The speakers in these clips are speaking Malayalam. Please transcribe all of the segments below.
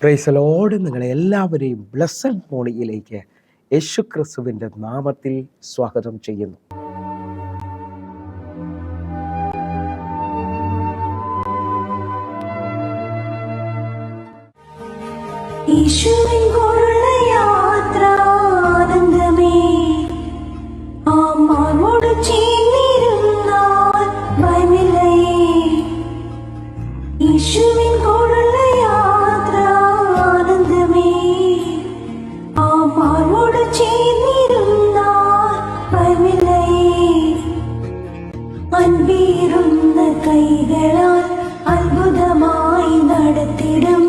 Praise Lord. നിങ്ങളെ എല്ലാവരെയും ബ്ലെസ്സഡ് മോർണിംഗിലേക്ക് യേശുക്രിസ്തുവിൻ്റെ നാമത്തിൽ സ്വാഗതം ചെയ്യുന്നു. കൈകളാൽ അത്ഭുതമായി നടത്തിടും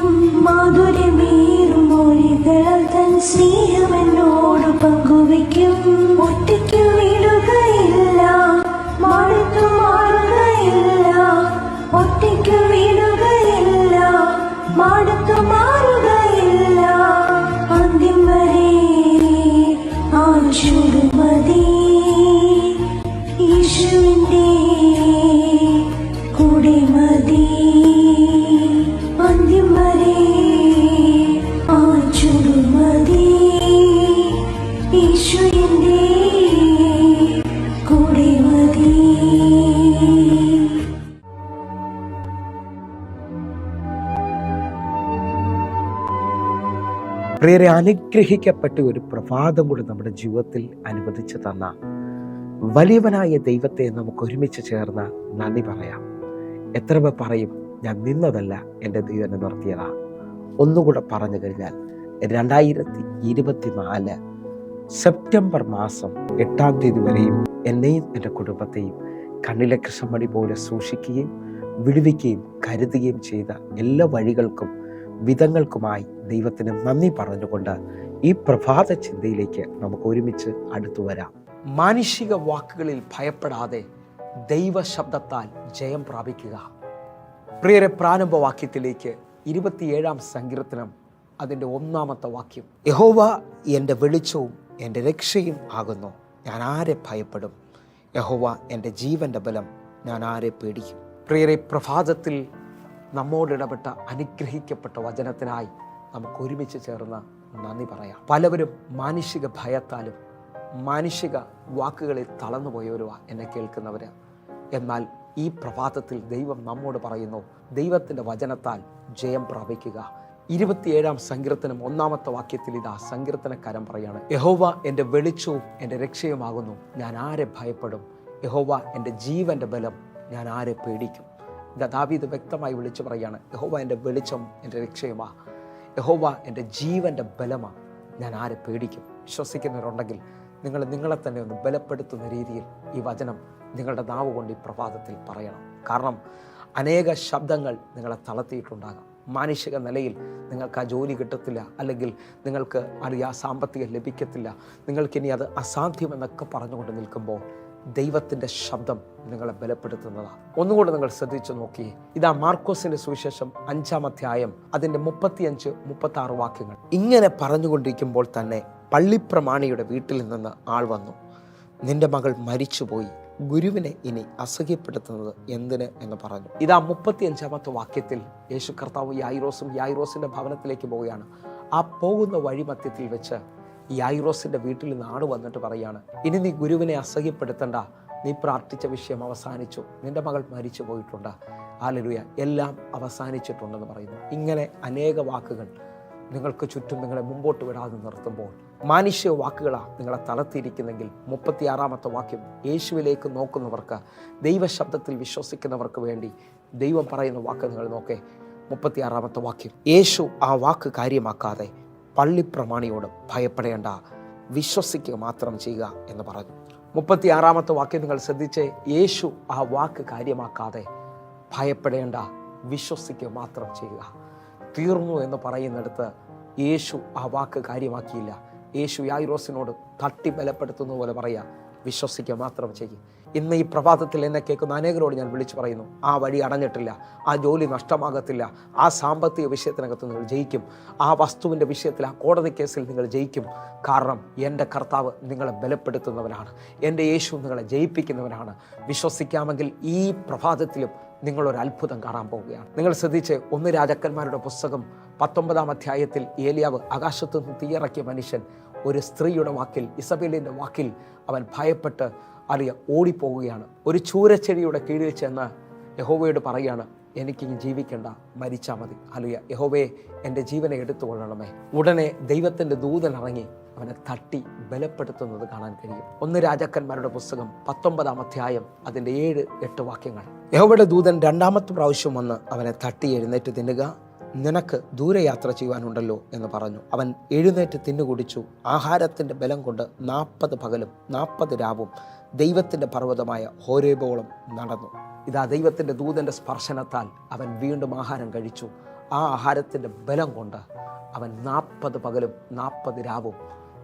മാധുര്യമേറും മൊഴികളാൽ തൻ സ്നേഹമെന്നോട് പങ്കുവയ്ക്കും. ഒറ്റയ്ക്ക് വീടുകയില്ല, മടുത്തു മാറുകയില്ല. ഒറ്റയ്ക്ക് വീടുകയില്ല, മടുത്തു മാറുകയില്ല. അന്ത്യം വരെ ആ ചുടുമതി യേശുവിൻ്റെ കൂടെ മതി. അന്ത്യം വരെ ആ ചുടുമതി യേശുവിൻ്റെ കൂടെ മതി. പ്രിയരെ, അനുഗ്രഹിക്കപ്പെട്ട ഒരു പ്രഭാതം കൂടി നമ്മുടെ ജീവിതത്തിൽ അനുവദിച്ചു തന്ന വലിയവനായ ദൈവത്തെ നമുക്ക് ഒരുമിച്ച് ചേർന്ന് നന്ദി പറയാം. എത്ര പേർ പറയും, ഞാൻ നിന്നതല്ല, എൻ്റെ ദൈവം എന്നെ നിർത്തിയതാ? ഒന്നുകൂടെ പറഞ്ഞു കഴിഞ്ഞാൽ 2024 സെപ്റ്റംബർ മാസം 8-ാം തീയതി വരെയും എന്നെയും എൻ്റെ കുടുംബത്തെയും കണ്ണിലെ കൃഷ്ണമണി പോലെ സൂക്ഷിക്കുകയും വിടുവിക്കുകയും കരുതുകയും ചെയ്ത എല്ലാ വഴികൾക്കും വിധങ്ങൾക്കുമായി ദൈവത്തിന് നന്ദി പറഞ്ഞുകൊണ്ട് ഈ പ്രഭാത ചിന്തയിലേക്ക് നമുക്ക് ഒരുമിച്ച് അടുത്തു വരാം. മാനുഷിക വാക്കുകളിൽ ഭയപ്പെടാതെ ദൈവശബ്ദത്താൽ ജയം പ്രാപിക്കുക. പ്രിയരെ, പ്രാരംഭ വാക്യത്തിലേക്ക് 27-ാം സങ്കീർത്തനം അതിൻ്റെ 1-ാമത്തെ വാക്യം: യഹോവ എൻ്റെ വെളിച്ചവും എൻ്റെ രക്ഷയും ആകുന്നു, ഞാൻ ആരെ ഭയപ്പെടും? യഹോവ എൻ്റെ ജീവൻ്റെ ബലം, ഞാൻ ആരെ പേടിക്കും? പ്രിയരെ, പ്രഭാതത്തിൽ നമ്മോടിടപെട്ട അനുഗ്രഹിക്കപ്പെട്ട വചനത്തിനായി നമുക്ക് ഒരുമിച്ച് ചേർന്ന് നന്ദി പറയാം. പലവരും മാനുഷിക ഭയത്താലും മാനുഷിക വാക്കുകളിൽ തളർന്നുപോയവരുമാണ് എന്നെ കേൾക്കുന്നവർ. എന്നാൽ ഈ പ്രഭാതത്തിൽ ദൈവം നമ്മോട് പറയുന്നു, ദൈവത്തിൻ്റെ വചനത്താൽ ജയം പ്രാപിക്കുക. 27-ാം സങ്കീർത്തനം 1-ാമത്തെ വാക്യത്തിൽ ഇതാ സങ്കീർത്തനക്കാരൻ പറയാണ്: യഹോവ എൻ്റെ വെളിച്ചവും എൻ്റെ രക്ഷയുമാകുന്നു, ഞാൻ ആരെ ഭയപ്പെടും? യഹോവ എൻ്റെ ജീവൻ്റെ ബലം, ഞാൻ ആരെ പേടിക്കും? ദാവീദ് വ്യക്തമായി വിളിച്ചു പറയാണ്, യഹോവ എൻ്റെ വെളിച്ചം എൻ്റെ രക്ഷയുമാ, യഹോവ എൻ്റെ ജീവൻ്റെ ബലമാ, ഞാൻ ആരെ പേടിക്കും? വിശ്വസിക്കുന്നവരുണ്ടെങ്കിൽ നിങ്ങളെ തന്നെ ഒന്ന് ബലപ്പെടുത്തുന്ന രീതിയിൽ ഈ വചനം നിങ്ങളുടെ നാവ് കൊണ്ട് ഈ പ്രഭാതത്തിൽ പറയണം. കാരണം അനേക ശബ്ദങ്ങൾ നിങ്ങളെ തളർത്തിയിട്ടുണ്ടാകാം. മാനുഷിക നിലയിൽ നിങ്ങൾക്ക് ആ ജോലി കിട്ടത്തില്ല, അല്ലെങ്കിൽ നിങ്ങൾക്ക് ആ സാമ്പത്തികം ലഭിക്കത്തില്ല, നിങ്ങൾക്കിനി അത് അസാധ്യമെന്നൊക്കെ പറഞ്ഞുകൊണ്ട് നിൽക്കുമ്പോൾ ദൈവത്തിൻ്റെ ശബ്ദം നിങ്ങളെ ബലപ്പെടുത്തുന്നതാണ്. ഒന്നുകൂടെ നിങ്ങൾ ശ്രദ്ധിച്ചു നോക്കിയേ. ഇതാ മാർക്കോസിന്റെ സുവിശേഷം 5-ാം അധ്യായം അതിൻ്റെ 35-36 വാക്യങ്ങൾ. ഇങ്ങനെ പറഞ്ഞുകൊണ്ടിരിക്കുമ്പോൾ തന്നെ പള്ളിപ്രമാണിയുടെ വീട്ടിൽ നിന്ന് ആൾ വന്നു, നിന്റെ മകൾ മരിച്ചുപോയി, ഗുരുവിനെ ഇനി അസഹ്യപ്പെടുത്തുന്നത് എന്തിന് എന്ന് പറഞ്ഞു. ഇതാ 35-ാമത്തെ വാക്യത്തിൽ യേശു കർത്താവ് യായിറോസിന്റെ ഭവനത്തിലേക്ക് പോവുകയാണ്. ആ പോകുന്ന വഴിമധ്യത്തിൽ വെച്ച് യായിറോസിന്റെ വീട്ടിൽ നിന്ന് ആട് വന്നിട്ട് പറയാണ്, ഇനി നീ ഗുരുവിനെ അസഹ്യപ്പെടുത്തണ്ട, നീ പ്രാർത്ഥിച്ച വിഷയം അവസാനിച്ചു, നിന്റെ മകൾ മരിച്ചു പോയിട്ടുണ്ട്, ഹല്ലേലൂയ, എല്ലാം അവസാനിച്ചിട്ടുണ്ടെന്ന് പറയുന്നു. ഇങ്ങനെ അനേക വാക്കുകൾ നിങ്ങൾക്ക് ചുറ്റും നിങ്ങളെ മുമ്പോട്ട് വിടാതെ നിർത്തുമ്പോൾ മാനുഷിക വാക്കുകളാണ് നിങ്ങളെ തളർത്തിയിരിക്കുന്നെങ്കിൽ 36-ാമത്തെ വാക്യം, യേശുവിലേക്ക് നോക്കുന്നവർക്ക്, ദൈവശബ്ദത്തിൽ വിശ്വസിക്കുന്നവർക്ക് വേണ്ടി ദൈവം പറയുന്ന വാക്ക് നിങ്ങൾ നോക്കേ. 36-ാമത്തെ വാക്യം, യേശു ആ വാക്ക് കാര്യമാക്കാതെ പള്ളിപ്രമാണിയോട് ഭയപ്പെടേണ്ട, വിശ്വസിക്കുക മാത്രം ചെയ്യുക എന്ന് പറഞ്ഞു. 36-ാമത്തെ വാക്യം നിങ്ങൾ ശ്രദ്ധിച്ചേ. യേശു ആ വാക്ക് കാര്യമാക്കാതെ ഭയപ്പെടേണ്ട, വിശ്വസിക്കുക മാത്രം ചെയ്യുക. തീർന്നു എന്ന് പറയുന്നിടത്ത് യേശു ആ വാക്ക് കാര്യമാക്കിയില്ല. യേശു യായിറോസിനോട് തട്ടി ബലപ്പെടുത്തുന്ന പോലെ പറയുക, വിശ്വസിക്കുക മാത്രം ചെയ്യും. ഇന്ന് ഈ പ്രഭാതത്തിൽ എന്നെ കേൾക്കുന്ന അനേകരോട് ഞാൻ വിളിച്ചു പറയുന്നു, ആ വഴി അടഞ്ഞിട്ടില്ല, ആ ജോലി നഷ്ടമാകത്തില്ല, ആ സാമ്പത്തിക വിഷയത്തിനകത്ത് നിങ്ങൾ ജയിക്കും, ആ വസ്തുവിൻ്റെ വിഷയത്തിൽ, ആ കോടതി കേസിൽ നിങ്ങൾ ജയിക്കും. കാരണം എൻ്റെ കർത്താവ് നിങ്ങളെ ബലപ്പെടുത്തുന്നവനാണ്, എൻ്റെ യേശു നിങ്ങളെ ജയിപ്പിക്കുന്നവനാണ്. വിശ്വസിക്കാമെങ്കിൽ ഈ പ്രഭാതത്തിലും നിങ്ങളൊരു അത്ഭുതം കാണാൻ പോവുകയാണ്. നിങ്ങൾ ശ്രദ്ധിച്ച് 1 രാജാക്കന്മാരുടെ പുസ്തകം 19 അധ്യായത്തിൽ ഏലിയാവ് ആകാശത്തു നിന്ന് തീയിറക്കിയ മനുഷ്യൻ ഒരു സ്ത്രീയുടെ വാക്കിൽ, ഇസബേലിൻ്റെ വാക്കിൽ അവൻ ഭയപ്പെട്ട് ഓടിപ്പോവുകയാണ്. ഒരു ചൂരച്ചെടിയുടെ കീഴിൽ ചെന്ന് യഹോവയോട് പറയുകയാണ്, എനിക്ക് ജീവിക്കണ്ട, മരിച്ചാൽ മതി. യഹോവയെ എൻ്റെ ജീവനെ എടുത്തുകൊള്ളണമേ. ഉടനെ ദൈവത്തിൻ്റെ ദൂതൻ ഇറങ്ങി അവനെ തട്ടി ബലപ്പെടുത്തുന്നത് കാണാൻ കഴിയും. 1 രാജാക്കന്മാരുടെ പുസ്തകം 19 അധ്യായം അതിൻ്റെ 7-8 വാക്യങ്ങൾ. യഹോവയുടെ ദൂതൻ 2ാമത്തെ പ്രാവശ്യം വന്ന് അവനെ തട്ടി, എഴുന്നേറ്റ് തിന്നുക, നിനക്ക് ദൂരയാത്ര ചെയ്യുവാനുണ്ടല്ലോ എന്ന് പറഞ്ഞു. അവൻ എഴുന്നേറ്റ് തിന്നുകുടിച്ചു. ആഹാരത്തിൻ്റെ ബലം കൊണ്ട് 40 പകലും 40 രാവും ദൈവത്തിൻ്റെ പർവ്വതമായ ഹോരേബോളം നടന്നു. ഇതാ ദൈവത്തിൻ്റെ ദൂതൻ്റെ സ്പർശനത്താൽ അവൻ വീണ്ടും ആഹാരം കഴിച്ചു. ആ ആഹാരത്തിൻ്റെ ബലം കൊണ്ട് അവൻ 40 പകലും 40 രാവും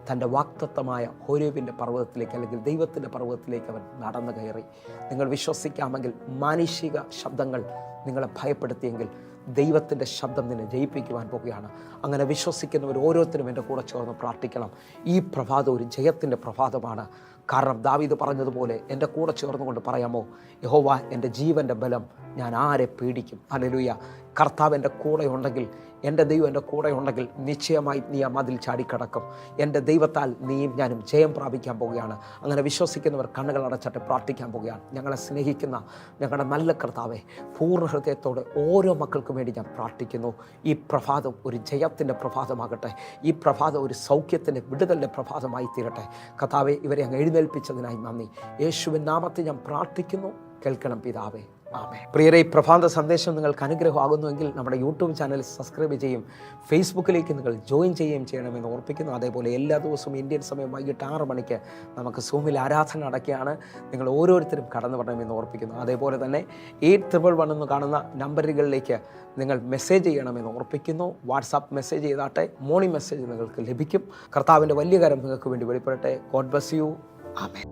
തൻ്റെ വാക്തത്വമായ ഹോരേബിൻ്റെ പർവ്വതത്തിലേക്ക്, അല്ലെങ്കിൽ ദൈവത്തിൻ്റെ പർവ്വതത്തിലേക്ക് അവൻ നടന്നു കയറി. നിങ്ങൾ വിശ്വസിക്കാമെങ്കിൽ, മാനുഷിക ശബ്ദങ്ങൾ നിങ്ങളെ ഭയപ്പെടുത്തിയെങ്കിൽ ദൈവത്തിൻ്റെ ശബ്ദം നിന്നെ ജയിപ്പിക്കുവാൻ പോകുകയാണ്. അങ്ങനെ വിശ്വസിക്കുന്നവർ ഓരോരുത്തരും എൻ്റെ കൂടെ ചേർന്ന് പ്രാർത്ഥിക്കണം. ഈ പ്രഭാതം ഒരു ജയത്തിൻ്റെ പ്രഭാതമാണ്. കാരണം ദാവീദ് പറഞ്ഞതുപോലെ എൻ്റെ കൂടെ ചേർന്നുകൊണ്ട് പറയാമോ, യഹോവ എൻ്റെ ജീവൻ്റെ ബലം, ഞാൻ ആരെ പേടിക്കും? ഹല്ലേലൂയ. കർത്താവ് എൻ്റെ കൂടെ ഉണ്ടെങ്കിൽ, എൻ്റെ ദൈവം എൻ്റെ കൂടെ ഉണ്ടെങ്കിൽ നിശ്ചയമായി നീ ആ മതിൽ ചാടിക്കടക്കും. എൻ്റെ ദൈവത്താൽ നീയും ഞാനും ജയം പ്രാപിക്കാൻ പോവുകയാണ്. അങ്ങനെ വിശ്വസിക്കുന്നവർ കണ്ണുകൾ അടച്ചിട്ട് പ്രാർത്ഥിക്കാൻ പോവുകയാണ്. ഞങ്ങളെ സ്നേഹിക്കുന്ന ഞങ്ങളുടെ നല്ല കർത്താവെ, പൂർണ്ണ ഹൃദയത്തോടെ ഓരോ മക്കൾക്കും വേണ്ടി ഞാൻ പ്രാർത്ഥിക്കുന്നു. ഈ പ്രഭാതം ഒരു ജയത്തിൻ്റെ പ്രഭാതമാകട്ടെ. ഈ പ്രഭാതം ഒരു സൗഖ്യത്തിൻ്റെ, വിടുതലിൻ്റെ പ്രഭാതമായി തീരട്ടെ. കർത്താവെ, ഇവരെ അങ്ങ് എഴുന്നേൽപ്പിച്ചതിനായി നന്ദി. യേശുവിൻ നാമത്തിൽ ഞാൻ പ്രാർത്ഥിക്കുന്നു. കേൾക്കണം പിതാവേ, ആമേൻ. പ്രിയരെ, ഈ പ്രഭാത സന്ദേശം നിങ്ങൾക്ക് അനുഗ്രഹമാകുന്നുവെങ്കിൽ നമ്മുടെ യൂട്യൂബ് ചാനൽ സബ്സ്ക്രൈബ് ചെയ്യും, ഫേസ്ബുക്കിലേക്ക് നിങ്ങൾ ജോയിൻ ചെയ്യുകയും ചെയ്യണമെന്ന് ഓർപ്പിക്കുന്നു. അതേപോലെ എല്ലാ ദിവസവും ഇന്ത്യൻ സമയം വൈകിട്ട് 6 മണിക്ക് നമുക്ക് സൂമിൽ ആരാധന നടക്കുകയാണ്. നിങ്ങൾ ഓരോരുത്തരും കടന്നു വരണമെന്ന് ഓർപ്പിക്കുന്നു. അതേപോലെ തന്നെ 8111 എന്ന് കാണുന്ന നമ്പറുകളിലേക്ക് നിങ്ങൾ മെസ്സേജ് ചെയ്യണമെന്ന് ഓർപ്പിക്കുന്നു. വാട്സാപ്പ് മെസ്സേജ് ചെയ്താട്ടെ, മോർണിംഗ് മെസ്സേജ് നിങ്ങൾക്ക് ലഭിക്കും. കർത്താവിൻ്റെ വലിയ കാര്യം നിങ്ങൾക്ക് വേണ്ടി വെളിപ്പെടട്ടെ. God bless you. ആമേൻ.